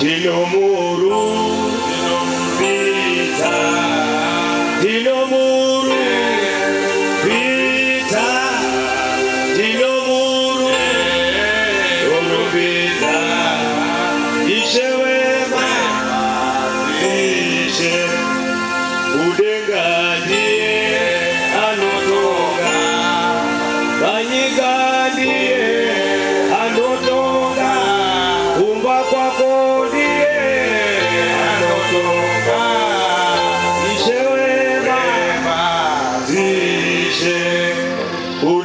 Dinomuru, Vita, Dinomuru, Vita, Dinomuru, Vita, Ishewema, Ishe, Udengadiye, Anotoga, Banyigadiye, Anotoga, Umba kwako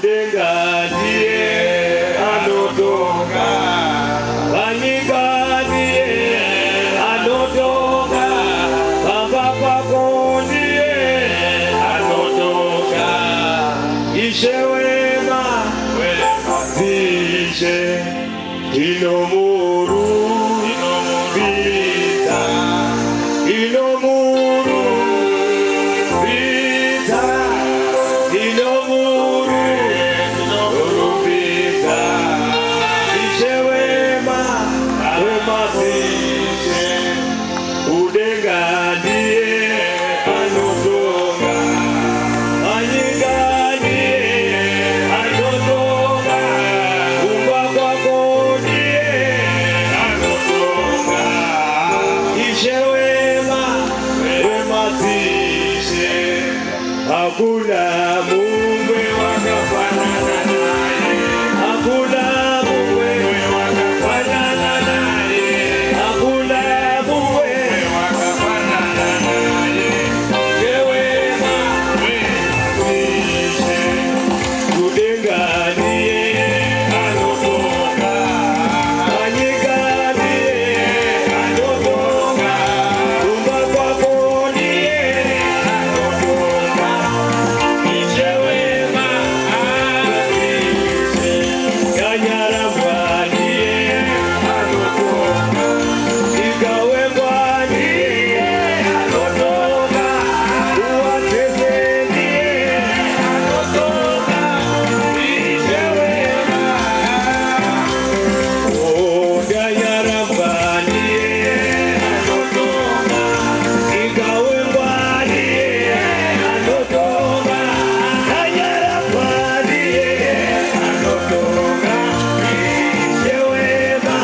Udengadiye anotoga, Banyigadiye anotoga, Baba kwako ndiye anotoga, Ishewema zishe, Dinomuru, Vita, Dinomuru, Vita, Dinomuru, Vita, Ishewema, wema zishe, Udengadiye anotoga, Banyigadiye anotoga, Umba kwako ndiye anotoga, Ishewema, wema zishe, hakuna Mungu wakafanana naye, hakuna Mungu wakafanana naye, hakuna Mungu wakafanana naye, Ishewema, zishe, Udengadiye anotoga, Banyigadiye anotoga, Umba kwako ndiye anotoga, Ishewema zishe, Kanyarambadiye anotoga, Igawembadiye anotoga, Uwatezediye anotoga, Ishewema, Kanyarambadiye anotoga, Igawembadiye anotoga, Kanyarambadiye anotoga, Ishewema,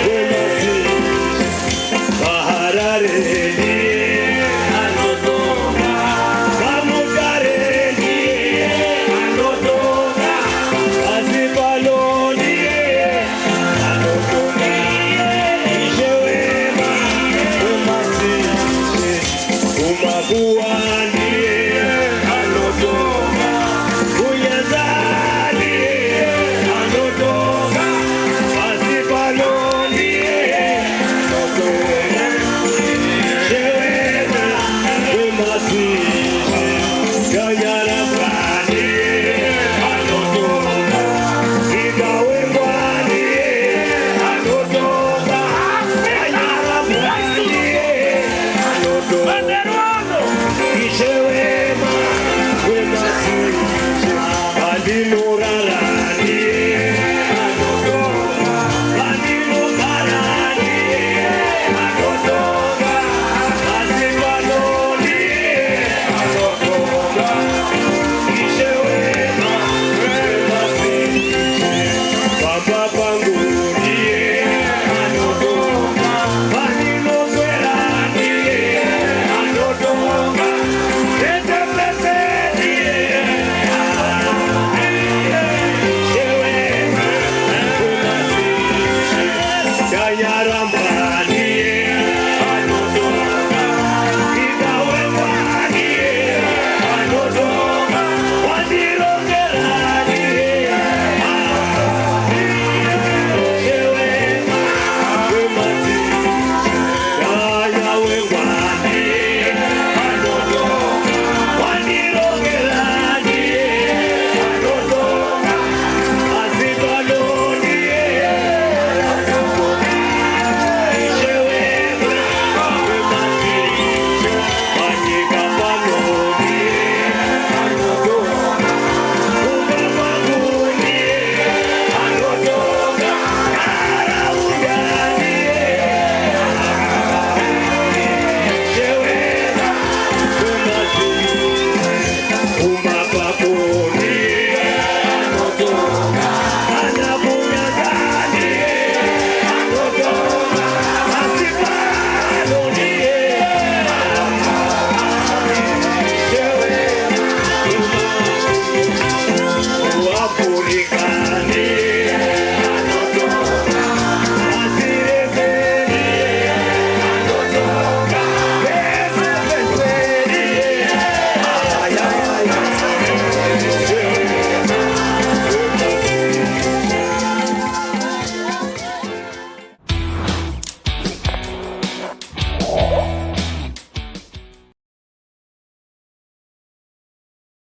wema zishe, Bahararediye anotoga, Bamugarediye anotoga, Azibaloniye anotoga, Ishewema, wema zishe, Umakuwaniye anotoga, Uyazaliye anotoga, Azibaloniye anotoga, Ishewema, wema zishe, Kanyarambadiye anotoga, Igawembadiye anotoga, Kanyarambadiye anotoga, Ishewema, wema zishe, Bandinuraraniye anotoga, Bandinuraraniye anotoga, Azibaloniye anotoga, Ishewema, wema zishe, Baba Panguriye anotoga, Bandinozweraniye anotoga, Etepesediye anotoga, Ishewema, wema zishe, Kanyarambadiye